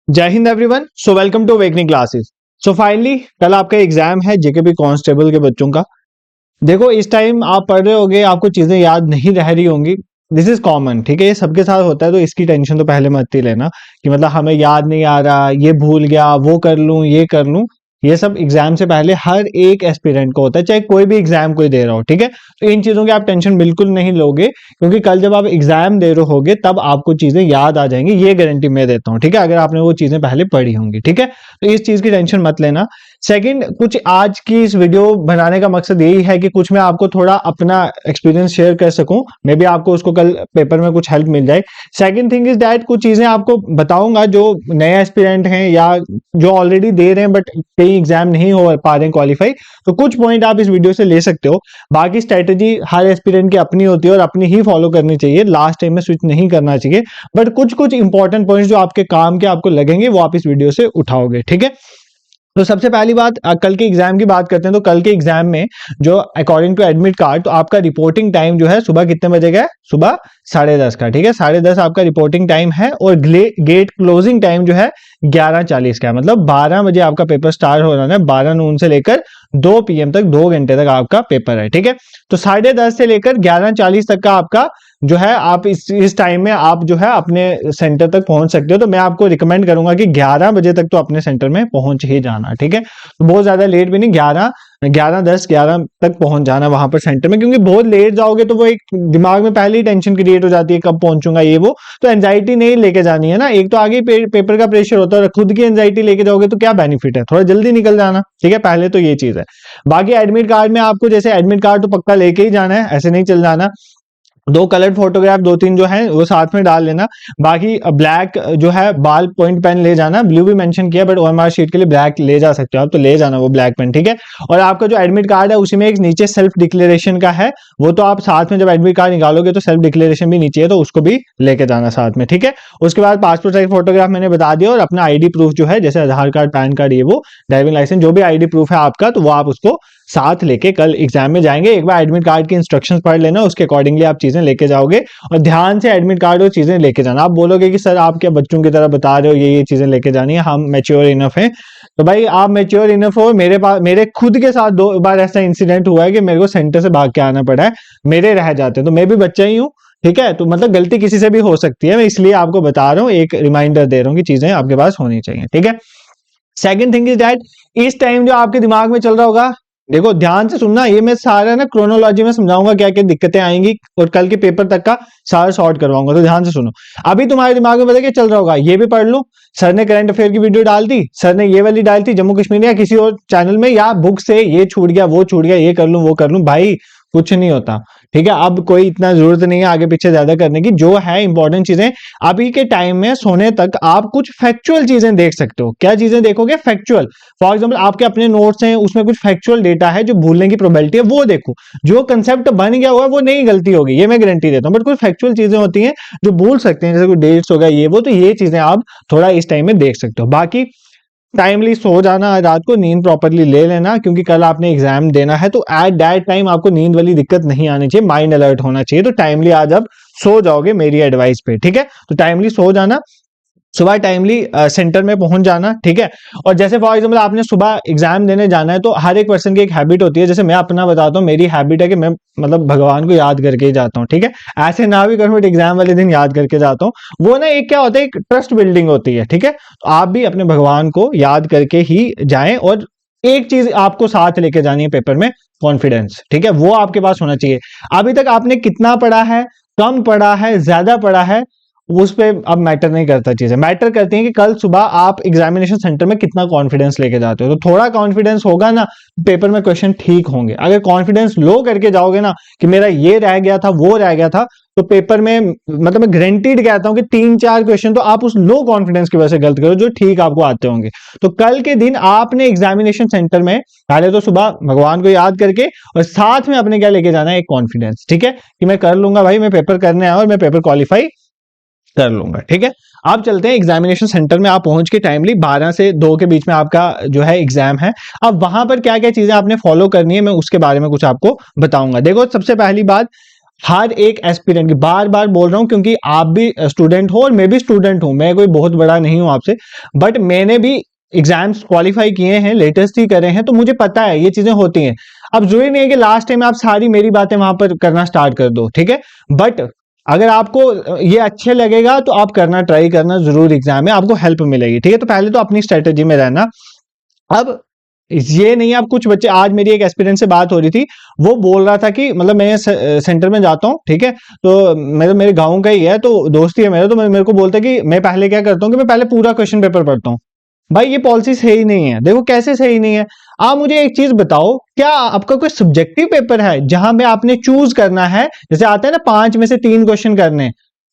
जय हिंद everyone. So welcome to awakening classes. So finally कल आपका एग्जाम है जेकेपी कांस्टेबल के बच्चों का। देखो इस टाइम आप पढ़ रहे होगे, आपको चीजें याद नहीं रह रही होंगी। दिस इज कॉमन, ठीक है, ये सबके साथ होता है, तो इसकी टेंशन तो पहले मत ही लेना कि मतलब हमें याद नहीं आ रहा, ये भूल गया, वो कर लूं, ये कर लूं। ये सब एग्जाम से पहले हर एक एस्पिरेंट को होता है, चाहे कोई भी एग्जाम कोई दे रहा हो, ठीक है। तो इन चीजों की आप टेंशन बिल्कुल नहीं लोगे, क्योंकि कल जब आप एग्जाम दे रहे होगे तब आपको चीजें याद आ जाएंगी, ये गारंटी मैं देता हूँ, ठीक है, अगर आपने वो चीजें पहले पढ़ी होंगी, ठीक है। तो इस चीज की टेंशन मत लेना। सेकंड, कुछ आज की इस वीडियो बनाने का मकसद यही है कि कुछ मैं आपको थोड़ा अपना एक्सपीरियंस शेयर कर सकूं, मे बी आपको उसको कल पेपर में कुछ हेल्प मिल जाए। सेकंड थिंग इज दैट कुछ चीजें आपको बताऊंगा जो नए एस्पिरेंट हैं या जो ऑलरेडी दे रहे हैं बट कई एग्जाम नहीं हो पा रहे हैं क्वालिफाई, तो कुछ पॉइंट आप इस वीडियो से ले सकते हो। बाकी स्ट्रेटेजी हर एस्पिरेंट की अपनी होती है और अपनी ही फॉलो करनी चाहिए, लास्ट टाइम में स्विच नहीं करना चाहिए। बट कुछ कुछ इंपॉर्टेंट पॉइंट्स जो आपके काम के आपको लगेंगे वो आप इस वीडियो से उठाओगे, ठीक है। तो सबसे पहली बात, कल के एग्जाम की बात करते हैं। तो कल के एग्जाम में जो अकॉर्डिंग टू एडमिट कार्ड, तो आपका रिपोर्टिंग टाइम जो है सुबह कितने बजे का है? सुबह 10:30 का, ठीक है, 10:30 आपका रिपोर्टिंग टाइम है। और गेट क्लोजिंग टाइम जो है 11:40 का है, मतलब 12 बजे आपका पेपर स्टार्ट हो रहा है। 12 नून से लेकर 2 PM तक, 2 घंटे तक आपका पेपर है, ठीक है। तो 10:30 से लेकर 11:40 तक का आपका जो है, आप इस टाइम में आप जो है अपने सेंटर तक पहुंच सकते हो। तो मैं आपको रिकमेंड करूंगा कि 11 बजे तक तो अपने सेंटर में पहुंच ही जाना, ठीक है। तो बहुत ज्यादा लेट भी नहीं, 11:10 11 तक पहुंच जाना वहां पर सेंटर में, क्योंकि बहुत लेट जाओगे तो वो एक दिमाग में पहले ही टेंशन क्रिएट हो जाती है, कब पहुंचूंगा ये वो। तो एंजाइटी नहीं लेके जानी है ना, एक तो आगे पेपर का प्रेशर होता है और खुद की एंजाइटी लेके जाओगे तो क्या बेनिफिट है, थोड़ा जल्दी निकल जाना, ठीक है, पहले तो ये चीज है। बाकी एडमिट कार्ड में आपको, जैसे एडमिट कार्ड तो पक्का लेके ही जाना है, ऐसे नहीं चल जाना। 2 कलर्ड फोटोग्राफ 2-3 जो है वो साथ में डाल लेना। बाकी ब्लैक जो है बाल पॉइंट पेन ले जाना, ब्लू भी मेंशन किया बट ओएमआर शीट के लिए ब्लैक ले जा सकते हो आप, तो ले जाना वो ब्लैक पेन, ठीक है। और आपका जो एडमिट कार्ड है उसी में एक नीचे सेल्फ डिक्लेरेशन का है, वो तो आप साथ में जब एडमिट कार्ड निकालोगे तो सेल्फ डिक्लेरेशन भी नीचे है, तो उसको भी लेके जाना साथ में, ठीक है। उसके बाद पासपोर्ट साइज फोटोग्राफ मैंने बता दिया, और अपना आईडी प्रूफ जो है, जैसे आधार कार्ड, पैन कार्ड, ये वो ड्राइविंग लाइसेंस, जो भी आईडी प्रूफ है आपका, तो वो आप उसको साथ लेके कल एग्जाम में जाएंगे। एक बार एडमिट कार्ड की इंस्ट्रक्शंस पढ़ लेना, उसके अकॉर्डिंगली आप चीजें लेके जाओगे, और ध्यान से एडमिट कार्ड और चीजें लेके जाना। आप बोलोगे कि सर आप क्या बच्चों की तरह बता रहे हो, ये चीजें लेके जानी है, हम मैच्योर इनफ हैं। तो भाई आप मैच्योर इनफ हो। मेरे पास, मेरे खुद के साथ 2 बार ऐसा इंसिडेंट हुआ है कि मेरे को सेंटर से भाग के आना पड़ा है, मेरे रह जाते हैं, तो मैं भी बच्चा ही हूँ, ठीक है। तो मतलब गलती किसी से भी हो सकती है, मैं इसलिए आपको बता रहा हूँ, एक रिमाइंडर दे रहा हूँ कि चीजें आपके पास होनी चाहिए, ठीक है। सेकंड थिंग इज दैट, इस टाइम जो आपके दिमाग में चल रहा होगा, देखो ध्यान से सुनना, ये मैं सारा ना क्रोनोलॉजी में समझाऊंगा, क्या क्या दिक्कतें आएंगी और कल के पेपर तक का सारा सॉर्ट करवाऊंगा, तो ध्यान से सुनो। अभी तुम्हारे दिमाग में पता क्या चल रहा होगा, ये भी पढ़ लूं, सर ने करंट अफेयर की वीडियो डाल दी, सर ने ये वाली डाली थी जम्मू कश्मीर या किसी और चैनल में, या बुक से ये छूट गया, वो छूट गया, ये कर लूं, वो कर लूं। भाई कुछ नहीं होता, ठीक है। अब कोई इतना जरूरत नहीं है आगे पीछे ज्यादा करने की, जो है इंपॉर्टेंट चीजें अभी के टाइम में सोने तक आप कुछ फैक्चुअल चीजें देख सकते हो। क्या चीजें देखोगे? फैक्चुअल। फॉर एग्जांपल आपके अपने नोट्स हैं, उसमें कुछ फैक्चुअल डेटा है जो भूलने की प्रोबेबिलिटी है, वो देखो। जो कंसेप्ट बन गया हुआ वो नहीं गलती होगी, ये मैं गारंटी देता हूं, बट कुछ फैक्चुअल चीजें होती हैं जो भूल सकते हैं, जैसे कोई डेट्स हो गया, ये वो, तो ये चीजें आप थोड़ा इस टाइम में देख सकते हो। बाकी टाइमली सो जाना, रात को नींद प्रॉपरली ले लेना, क्योंकि कल आपने एग्जाम देना है, तो एट दैट टाइम आपको नींद वाली दिक्कत नहीं आनी चाहिए, माइंड अलर्ट होना चाहिए। तो टाइमली आज आप सो जाओगे मेरी एडवाइस पे, ठीक है। तो टाइमली सो जाना, सुबह टाइमली सेंटर में पहुंच जाना, ठीक है। और जैसे फॉर एग्जांपल आपने सुबह एग्जाम देने जाना है, तो हर एक पर्सन की एक हैबिट होती है, जैसे मैं अपना बताता हूँ, मेरी हैबिट है कि मैं मतलब भगवान को याद करके ही जाता हूँ, ठीक है। ऐसे ना भी करूँ बट एग्जाम वाले दिन याद करके जाता हूँ। वो ना एक क्या होता है, एक ट्रस्ट बिल्डिंग होती है, ठीक है। तो आप भी अपने भगवान को याद करके ही जाएं, और एक चीज आपको साथ लेके जानी है पेपर में, कॉन्फिडेंस, ठीक है, वो आपके पास होना चाहिए। अभी तक आपने कितना पढ़ा है, कम पढ़ा है, ज्यादा पढ़ा है, उस पे अब मैटर नहीं करता, चीजें मैटर करती हैं कि कल सुबह आप एग्जामिनेशन सेंटर में कितना कॉन्फिडेंस लेके जाते हो। तो थोड़ा कॉन्फिडेंस होगा ना, पेपर में क्वेश्चन ठीक होंगे। अगर कॉन्फिडेंस लो करके जाओगे ना कि मेरा ये रह गया था, वो रह गया था, तो पेपर में मतलब मैं गारंटीड कहता हूं कि 3-4 क्वेश्चन तो आप उस लो कॉन्फिडेंस की वजह से गलत करो, जो ठीक आपको आते होंगे। तो कल के दिन आपने एग्जामिनेशन सेंटर में पहले तो सुबह भगवान को याद करके, और साथ में अपने क्या लेके जाना है, एक कॉन्फिडेंस, ठीक है, कि मैं कर लूंगा भाई, मैं पेपर करने आया और मैं पेपर क्वालिफाई कर लूंगा, ठीक है। आप चलते हैं एग्जामिनेशन सेंटर में, आप पहुंच के टाइमली 12 से 2 के बीच में आपका जो है एग्जाम है। अब वहां पर क्या क्या चीजें आपने फॉलो करनी है, मैं उसके बारे में कुछ आपको बताऊंगा। देखो सबसे पहली बात, हर एक एस्पिरेंट की, बार बार बोल रहा हूं क्योंकि आप भी स्टूडेंट हो और मैं भी स्टूडेंट हूं, मैं कोई बहुत बड़ा नहीं हूं आपसे, बट मैंने भी एग्जाम्स क्वालिफाई किए हैं, लेटेस्ट ही करे हैं, तो मुझे पता है ये चीजें होती हैं। अब जरूरी नहीं है कि लास्ट टाइम आप सारी मेरी बातें वहां पर करना स्टार्ट कर दो, ठीक है, बट अगर आपको ये अच्छे लगेगा तो आप करना, ट्राई करना जरूर, एग्जाम में आपको हेल्प मिलेगी, ठीक है। तो पहले तो अपनी स्ट्रेटेजी में रहना। अब ये नहीं, आप कुछ बच्चे, आज मेरी एक एस्पिरेंट से बात हो रही थी, वो बोल रहा था कि मतलब मैं सेंटर में जाता हूँ, ठीक है, तो मेरे गांव का ही है, तो दोस्ती है मेरा, तो मेरे को बोलता है कि मैं पहले क्या करता हूँ कि मैं पहले पूरा क्वेश्चन पेपर पढ़ता हूँ। भाई ये पॉलिसी सही नहीं है। देखो कैसे सही नहीं है, आप मुझे एक चीज बताओ, क्या आपका कोई सब्जेक्टिव पेपर है जहां पे आपने चूज करना है, जैसे आता है ना 5 में से 3 क्वेश्चन करने,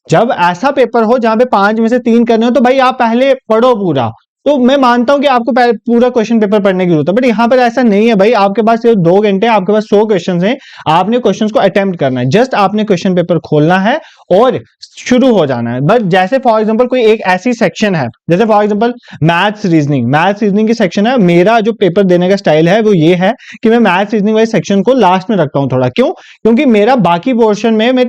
जब ऐसा पेपर हो जहां पे 5 में से 3 करने हो, तो भाई आप पहले पढ़ो पूरा। तो मैं मानता हूं कि आपको पूरा क्वेश्चन पेपर पढ़ने की जरूरत है, बट यहां पर ऐसा नहीं है भाई। आपके पास सिर्फ 2 घंटे, आपके पास 100 क्वेश्चन हैं, आपने क्वेश्चंस को अटेम्प्ट करना है, जस्ट आपने क्वेश्चन पेपर खोलना है और शुरू हो जाना है। बट जैसे फॉर एग्जांपल कोई एक ऐसी सेक्शन है, जैसे फॉर एग्जांपल मैथ्स रीजनिंग की सेक्शन है, मेरा जो पेपर देने का स्टाइल है वो ये है कि मैं मैथ्स रीजनिंग वाले सेक्शन को लास्ट में रखता हूं थोड़ा। क्यों? क्योंकि मेरा बाकी पोर्शन में मैं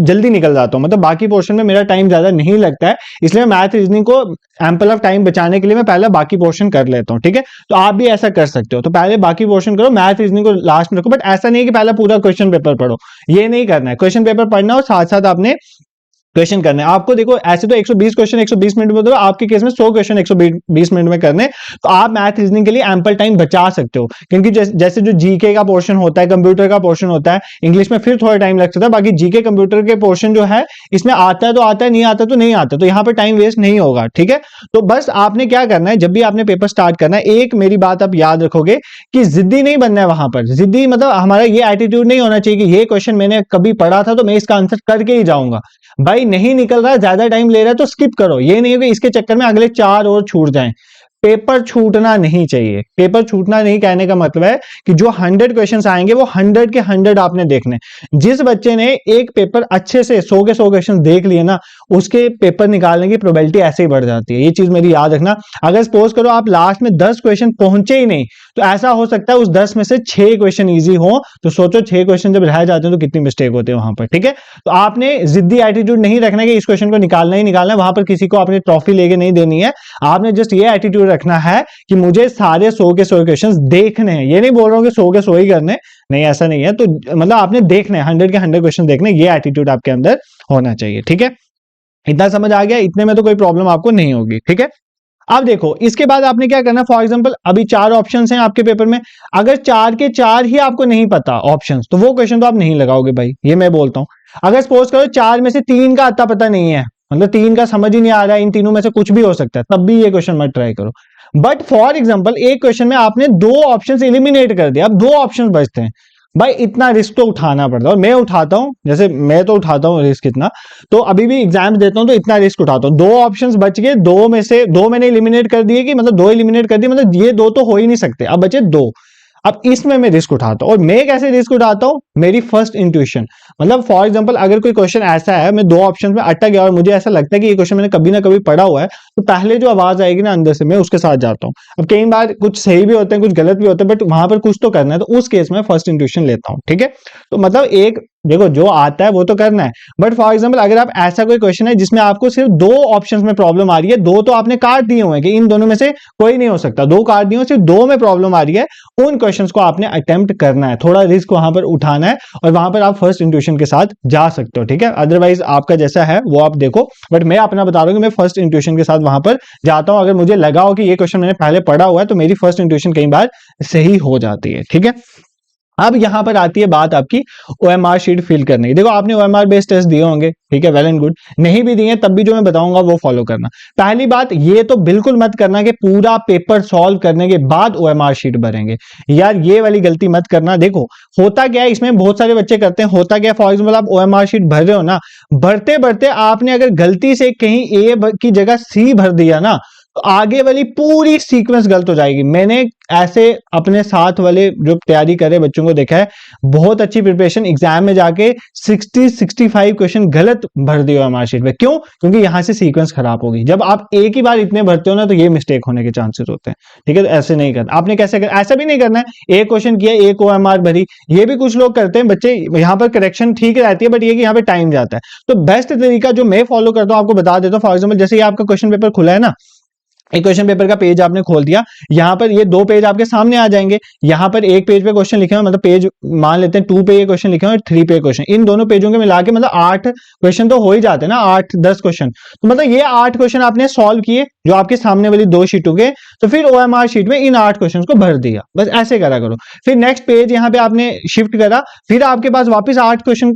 जल्दी निकल जाता हूं, मतलब बाकी पोर्शन में मेरा टाइम ज्यादा नहीं लगता है, इसलिए मैथ रीजनिंग को एम्पल ऑफ टाइम बचाने के लिए मैं पहले बाकी पोर्शन कर लेता हूं, ठीक है। तो आप भी ऐसा कर सकते हो, तो पहले बाकी पोर्शन करो, मैथ रीजनिंग को लास्ट में रखो, बट ऐसा नहीं है कि पहले पूरा क्वेश्चन पेपर पढ़ो, ये नहीं करना है। क्वेश्चन पेपर पढ़ना और साथ साथ आपने क्वेश्चन करने आपको। देखो ऐसे तो 120 क्वेश्चन 120 मिनट में, तो आपके केस में 100 क्वेश्चन 120 मिनट में करने, तो आप मैथ रीजनिंग के लिए एम्पल टाइम बचा सकते हो। क्योंकि जैसे जो जीके का पोर्शन होता है, कंप्यूटर का पोर्शन होता है, इंग्लिश में फिर थोड़ा टाइम लग सकता है, बाकी जीके कंप्यूटर के पोर्शन जो है इसमें आता है तो आता है, नहीं आता तो नहीं आता, तो यहाँ पर टाइम वेस्ट नहीं होगा, ठीक है। तो बस आपने क्या करना है, जब भी आपने पेपर स्टार्ट करना है, एक मेरी बात आप याद रखोगे कि जिद्दी नहीं बनना है वहां पर। जिद्दी मतलब हमारा ये एटीट्यूड नहीं होना चाहिए कि ये क्वेश्चन मैंने कभी पढ़ा था तो मैं इसका आंसर करके ही जाऊंगा। भाई नहीं निकल रहा, ज्यादा टाइम ले रहा है तो स्किप करो, ये नहीं है कि इसके चक्कर में अगले 4 और छूट जाएं। पेपर छूटना नहीं चाहिए। पेपर छूटना नहीं कहने का मतलब है कि जो 100 क्वेश्चंस आएंगे वो 100 के 100 आपने देखने। जिस बच्चे ने एक पेपर अच्छे से 100 के 100 क्वेश्चन देख लिए ना, उसके पेपर निकालने की प्रोबेबिलिटी ऐसे ही बढ़ जाती है। ये चीज मेरी याद रखना। अगर सपोज करो आप लास्ट में 10 क्वेश्चन पहुंचे ही नहीं, तो ऐसा हो सकता है उस 10 में से 6 क्वेश्चन ईजी हो, तो सोचो 6 क्वेश्चन जब रह जाते हैं तो कितनी मिस्टेक होती है वहां पर, ठीक है। तो आपने जिद्दी एटीट्यूड नहीं रखना है कि इस क्वेश्चन को निकालना ही निकालना है, वहां पर किसी को आपने ट्रॉफी लेके नहीं देनी है। आपने जस्ट ये एटीट्यूड रखना है कि मुझे सारे 100 के 100 क्वेश्चंस देखने हैं। ये नहीं बोल रहा हूं कि 100 के 100 ही करने, नहीं ऐसा नहीं है। तो मतलब आपने देखना है, 100 के 100 क्वेश्चन देखने, ये एटीट्यूड आपके अंदर होना चाहिए, ठीक है। इतना समझ आ गया? इतने में तो कोई प्रॉब्लम आपको नहीं होगी, ठीक है। अब देखो इसके बाद आपने क्या करना, फॉर एग्जांपल अभी 4 ऑप्शंस हैं आपके पेपर में, अगर 4 के 4 ही आपको नहीं पता ऑप्शंस, तो वो क्वेश्चन तो आप नहीं लगाओगे भाई, ये मैं बोलता हूं। अगर सपोज करो 4 में से 3 का अता पता नहीं है, मतलब 3 का समझ ही नहीं आ रहा है, इन तीनों में से कुछ भी हो सकता है, तब भी ये क्वेश्चन मत ट्राई करो। बट फॉर एग्जाम्पल एक क्वेश्चन में आपने 2 ऑप्शन एलिमिनेट कर दिया, अब 2 ऑप्शन बचते हैं, भाई इतना रिस्क तो उठाना पड़ता है, और मैं उठाता हूं, जैसे मैं तो उठाता हूं रिस्क इतना, तो अभी भी एग्जाम देता हूं तो इतना रिस्क उठाता हूं। 2 ऑप्शंस बच गए, 2 में से 2 मैंने एलिमिनेट कर दिए, कि मतलब 2 एलिमिनेट कर दिए, मतलब ये 2 तो हो ही नहीं सकते, अब बचे 2। अब इसमें मैं रिस्क उठाता हूं, और मैं कैसे रिस्क उठाता हूं, मेरी फर्स्ट इंट्यूशन। मतलब फॉर एग्जांपल अगर कोई क्वेश्चन ऐसा है, मैं 2 ऑप्शन में अटक गया और मुझे ऐसा लगता है कि ये क्वेश्चन मैंने कभी ना कभी पढ़ा हुआ है, तो पहले जो आवाज आएगी ना अंदर से, मैं उसके साथ जाता हूं। अब कई बार कुछ सही भी होते हैं, कुछ गलत भी होते हैं, बट वहां पर कुछ तो करना है, तो उस केस में फर्स्ट इंट्यूशन लेता हूं, ठीक है। तो मतलब एक देखो जो आता है वो तो करना है, बट फॉर एग्जांपल अगर आप ऐसा कोई क्वेश्चन है जिसमें आपको सिर्फ 2 ऑप्शंस में प्रॉब्लम आ रही है, 2 तो आपने काट दिए हुए हैं कि इन दोनों में से कोई नहीं हो सकता, 2 काट दिए, सिर्फ 2 में प्रॉब्लम आ रही है, उन क्वेश्चंस को आपने अटेम्प्ट करना है, थोड़ा रिस्क वहां पर उठाना है, और वहां पर आप फर्स्ट इंट्यूशन के साथ जा सकते हो, ठीक है। अदरवाइज आपका जैसा है वो आप देखो, बट मैं अपना बता रहा हूं कि मैं फर्स्ट इंट्यूशन के साथ वहां पर जाता हूं। अगर मुझे लगा हो कि ये क्वेश्चन मैंने पहले पढ़ा हुआ है, तो मेरी फर्स्ट इंट्यूशन कई बार सही हो जाती है, ठीक है। अब यहां पर आती है बात आपकी ओएमआर शीट फिल करने की। देखो आपने ओएमआर बेस्ड टेस्ट दिए होंगे, ठीक है, वेल एंड गुड। नहीं भी दिए तब भी जो मैं बताऊंगा वो फॉलो करना। पहली बात ये तो बिल्कुल मत करना कि पूरा पेपर सॉल्व करने के बाद ओएमआर शीट भरेंगे, यार ये वाली गलती मत करना। देखो होता क्या है, इसमें बहुत सारे बच्चे करते हैं, होता क्या है, फॉर एग्जाम्पल आप ओएमआर शीट भर रहे हो ना, भरते भरते आपने अगर गलती से कहीं ए की जगह सी भर दिया ना, तो आगे वाली पूरी सीक्वेंस गलत हो जाएगी। मैंने ऐसे अपने साथ वाले जो तैयारी करे बच्चों को देखा है, बहुत अच्छी प्रिपरेशन, एग्जाम में जाके 60-65 क्वेश्चन गलत भर दिया मार्कशीट में। क्यों? क्योंकि यहां से सीक्वेंस खराब होगी। जब आप एक ही बार इतने भरते हो ना, तो ये मिस्टेक होने के चांसेस होते हैं। ठीक है, तो ऐसे नहीं करना। आपने कैसे करना, ऐसा भी नहीं करना है एक क्वेश्चन किया, एक OMR भरी। ये भी कुछ लोग करते हैं बच्चे, यहाँ पर करेक्शन ठीक रहती है, बट ये कि यहाँ पे टाइम जाता है। तो बेस्ट तरीका जो मैं फॉलो करता हूँ आपको बता देता हूँ। फॉर एग्जाम्पल, जैसे ये आपका क्वेश्चन पेपर खुला है ना, एक क्वेश्चन पेपर का पेज आपने खोल दिया, यहां पर ये 2 पेज आपके सामने आ जाएंगे। यहां पर एक पेज पे क्वेश्चन लिखे हुए, मतलब पेज मान लेते हैं 2 पे ये क्वेश्चन लिखे हुए और 3 पे क्वेश्चन, इन दोनों पेजों के मिला के मतलब 8 क्वेश्चन तो हो ही जाते हैं ना, 8-10 क्वेश्चन। तो मतलब ये 8 क्वेश्चन आपने सॉल्व किए जो आपके सामने वाली 2 शीटों के, तो फिर OMR शीट में इन 8 क्वेश्चन को भर दिया। बस ऐसे करा करो। फिर नेक्स्ट पेज यहाँ पे आपने शिफ्ट करा, फिर आपके पास वापस 8 क्वेश्चन,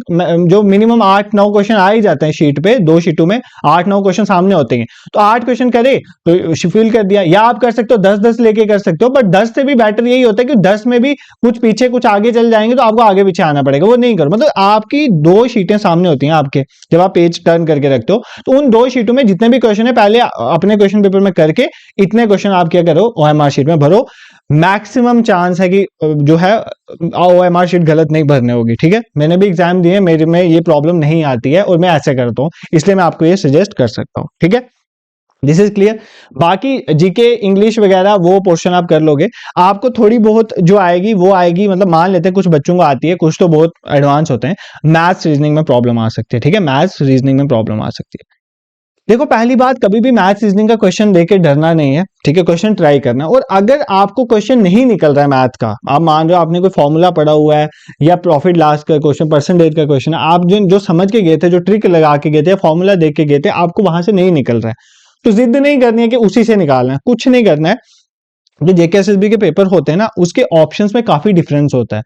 जो मिनिमम 8-9 क्वेश्चन आ ही जाते हैं शीट पे, 2 शीटों में 8-9 क्वेश्चन सामने होते हैं। तो 8 क्वेश्चन करे तो फिल कर दिया, या आप कर सकते हो 10-10 लेके कर सकते हो, बट 10 से भी बेटर यही होता है कि 10 में भी कुछ पीछे कुछ आगे चल जाएंगे तो आपको आगे पीछे आना पड़ेगा, वो नहीं करो। मतलब आपकी 2 शीटें सामने होती हैं आपके, जब आप पेज टर्न करके रखते हो, तो उन 2 शीटों में जितने भी क्वेश्चन है पहले अपने क्वेश्चन पेपर में करके इतने क्वेश्चन आप क्या करो, OMR शीट में भरो। मैक्सिमम चांस है कि जो है OMR शीट गलत नहीं भरने होगी। ठीक है, मैंने भी एग्जाम दिए, मेरे में ये प्रॉब्लम नहीं आती है और मैं ऐसे करता हूं, इसलिए मैं आपको ये सजेस्ट कर सकता हूं। ठीक है, दिस इज क्लियर। बाकी जीके इंग्लिश वगैरह वो पोर्शन आप कर लोगे, आपको थोड़ी बहुत जो आएगी वो आएगी। मतलब मान लेते हैं कुछ बच्चों को आती है, कुछ तो बहुत एडवांस होते हैं। मैथ्स रीजनिंग में प्रॉब्लम आ सकती है। ठीक है, मैथ्स रीजनिंग में प्रॉब्लम आ सकती है। देखो, पहली बात, कभी भी मैथ्स रीजनिंग का क्वेश्चन देके डरना नहीं है। ठीक है, क्वेश्चन ट्राई करना। और अगर आपको क्वेश्चन नहीं निकल रहा है मैथ का, आप मान रहे हो आपने कोई फॉर्मूला पढ़ा हुआ है या प्रॉफिट लॉस का क्वेश्चन, परसेंटेज का क्वेश्चन है, आप जो समझ के गए थे, जो ट्रिक लगा के गए थे, फॉर्मूला देख के गए थे, आपको वहां से नहीं निकल रहा है, तो जिद नहीं करनी है कि उसी से निकालना है। कुछ नहीं करना है। जो JK SSB के पेपर होते हैं ना, उसके ऑप्शंस में काफी डिफरेंस होता है।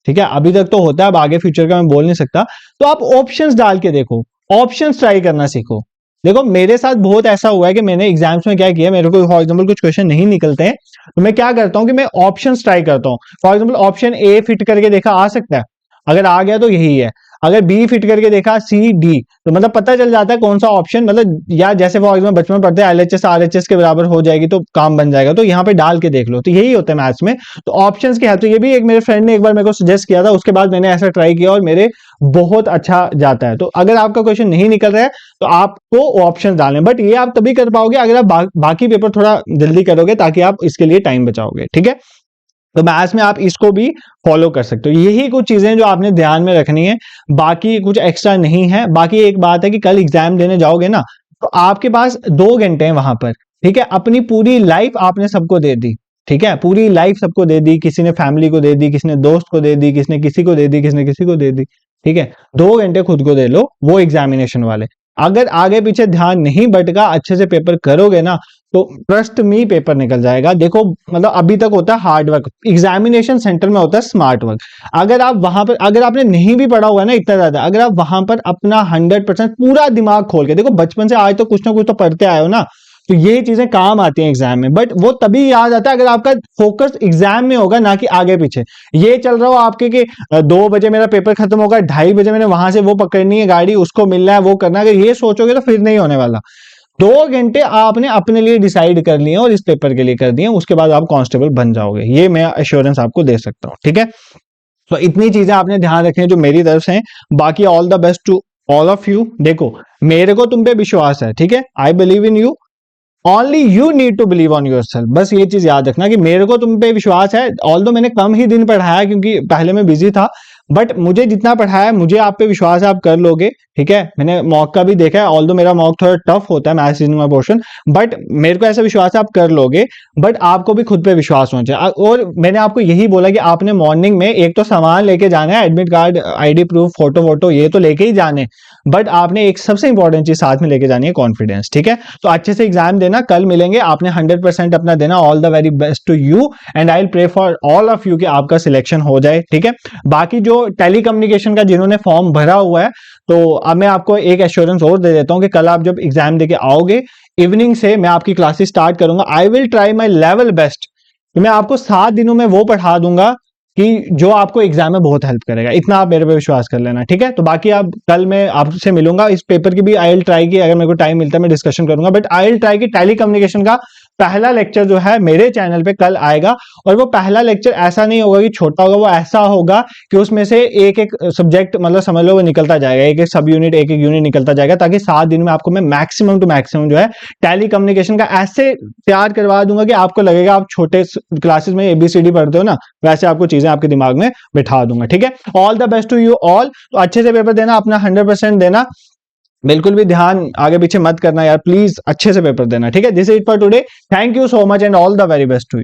ठीक है, अभी तक तो होता है, अब आगे फ्यूचर का मैं बोल नहीं सकता। तो आप ऑप्शंस डाल के देखो, ऑप्शंस ट्राई करना सीखो। देखो, मेरे साथ बहुत ऐसा हुआ है कि मैंने एग्जाम्स में क्या किया, मेरे को फॉर एग्जांपल कुछ क्वेश्चन नहीं निकलते हैं, तो मैं क्या करता हूं कि मैं ऑप्शंस ट्राई करता हूं। For example, option A fit करके देखा, आ सकता है, अगर आ गया तो यही है। अगर B फिट करके देखा, C, D, तो मतलब पता चल जाता है कौन सा ऑप्शन, मतलब या जैसे फॉर एग्जांपल बचपन में पढ़ते हैं LHS RHS के बराबर हो जाएगी तो काम बन जाएगा, तो यहाँ पे डाल के देख लो। तो यही होता है मैथ्स में, तो ऑप्शंस की हेल्प। तो ये भी एक मेरे फ्रेंड ने एक बार मेरे को सजेस्ट किया था, उसके बाद मैंने ऐसा ट्राई किया और मेरे बहुत अच्छा जाता है। तो अगर आपका क्वेश्चन नहीं निकल रहा है तो आपको ऑप्शन डालें, बट ये आप तभी कर पाओगे अगर आप बाकी पेपर थोड़ा जल्दी करोगे, ताकि आप इसके लिए टाइम बचाओगे। ठीक है, तो मैथ्स में आप इसको भी फॉलो कर सकते हो। यही कुछ चीजें जो आपने ध्यान में रखनी है, बाकी कुछ एक्स्ट्रा नहीं है। बाकी एक बात है कि कल एग्जाम देने जाओगे ना, तो आपके पास 2 घंटे हैं वहां पर। ठीक है, अपनी पूरी लाइफ आपने सबको दे दी। ठीक है, पूरी लाइफ सबको दे दी, किसी ने फैमिली को दे दी, किसी ने दोस्त को दे दी, किसी ने किसी को दे दी, किसी ने किसी को दे दी। ठीक है, 2 घंटे खुद को दे लो, वो एग्जामिनेशन वाले। अगर आगे पीछे ध्यान नहीं भटका, अच्छे से पेपर करोगे ना, तो ट्रस्ट मी पेपर निकल जाएगा। देखो, मतलब अभी तक होता है हार्ड वर्क, एग्जामिनेशन सेंटर में होता है स्मार्ट वर्क। अगर आप वहां पर, अगर आपने नहीं भी पढ़ा हुआ है ना इतना ज्यादा, अगर आप वहां पर अपना 100% पूरा दिमाग खोल के देखो, बचपन से आज तो कुछ ना कुछ तो पढ़ते आए हो ना, तो ये चीजें काम आती हैं एग्जाम में। बट वो तभी याद आता है अगर आपका फोकस एग्जाम में होगा, ना कि आगे पीछे। ये चल रहा हो आपके कि 2 बजे मेरा पेपर खत्म होगा, 2:30 बजे मैंने वहां से वो पकड़नी है गाड़ी, उसको मिलना है, वो करना है, अगर ये सोचोगे तो फिर नहीं होने वाला। 2 घंटे आपने अपने लिए डिसाइड कर लिए और इस पेपर के लिए कर दिए, उसके बाद आप कांस्टेबल बन जाओगे, ये मैं एश्योरेंस आपको दे सकता हूँ। ठीक है, तो इतनी चीजें आपने ध्यान रखनी है जो मेरी तरफ से हैं। बाकी all the best to all of you. देखो, मेरे को तुम पे विश्वास है। ठीक है, I believe in you, only you need to believe on your yourself ये चीज याद रखना कि मेरे को तुम पे विश्वास है। ऑल्दो मैंने कम ही दिन पढ़ाया क्योंकि पहले मैं बिजी था, बट मुझे जितना पढ़ाया, मुझे आप पे विश्वास है, आप कर लोगे। ठीक है, मैंने मॉक का भी देखा है, ऑल्दो मेरा मॉक थोड़ा टफ होता है मैथ्स रीजनिंग का पोर्शन, बट मेरे को ऐसा विश्वास है आप कर लोगे। बट आपको भी खुद पे विश्वास होना चाहिए। और मैंने आपको यही बोला कि आपने मॉर्निंग में एक तो सामान लेके जाना है, admit card, ID proof, photo वोटो, ये तो लेके ही जाने, बट आपने एक सबसे इंपॉर्टेंट चीज साथ में लेके जानी है, कॉन्फिडेंस। ठीक है, तो अच्छे से एग्जाम देना, कल मिलेंगे, आपने 100% अपना देना। All the very best to you and I will pray for all of you कि आपका सिलेक्शन हो जाए। ठीक है, बाकी जो टेली कम्युनिकेशन का जिन्होंने फॉर्म भरा हुआ है, तो अब मैं आपको एक एश्योरेंस और दे देता हूं कि कल आप जब एग्जाम देके आओगे, इवनिंग से मैं आपकी क्लासेस स्टार्ट करूंगा। I will try my level best कि मैं आपको 7 दिनों में वो पढ़ा दूंगा कि जो आपको एग्जाम में बहुत हेल्प करेगा। इतना आप मेरे पे विश्वास कर लेना। ठीक है, तो बाकी आप कल मैं आपसे मिलूंगा। इस पेपर की भी आई विल ट्राई की, अगर मेरे को टाइम मिलता है मैं डिस्कशन करूंगा, बट आई विल ट्राई की टेली कम्युनिकेशन का पहला लेक्चर जो है मेरे चैनल पे कल आएगा, और वो पहला लेक्चर ऐसा नहीं होगा कि छोटा होगा, वो ऐसा होगा कि उसमें से एक एक सब्जेक्ट मतलब समझ लो वो निकलता जाएगा, एक एक सब यूनिट एक एक यूनिट निकलता जाएगा, ताकि 7 दिन में आपको मैं मैक्सिमम टू मैक्सिमम जो है टैली कम्युनिकेशन का ऐसे तैयार करवा दूंगा कि आपको लगेगा आप छोटे क्लासेस में ABCD पढ़ते हो ना, वैसे आपको चीजें आपके दिमाग में बिठा दूंगा। ठीक है, all the best to you all. तो अच्छे से पेपर देना, अपना 100% देना, बिल्कुल भी ध्यान आगे पीछे मत करना यार, प्लीज अच्छे से पेपर देना। ठीक है, this is it for today, thank you so much and all the very best to you.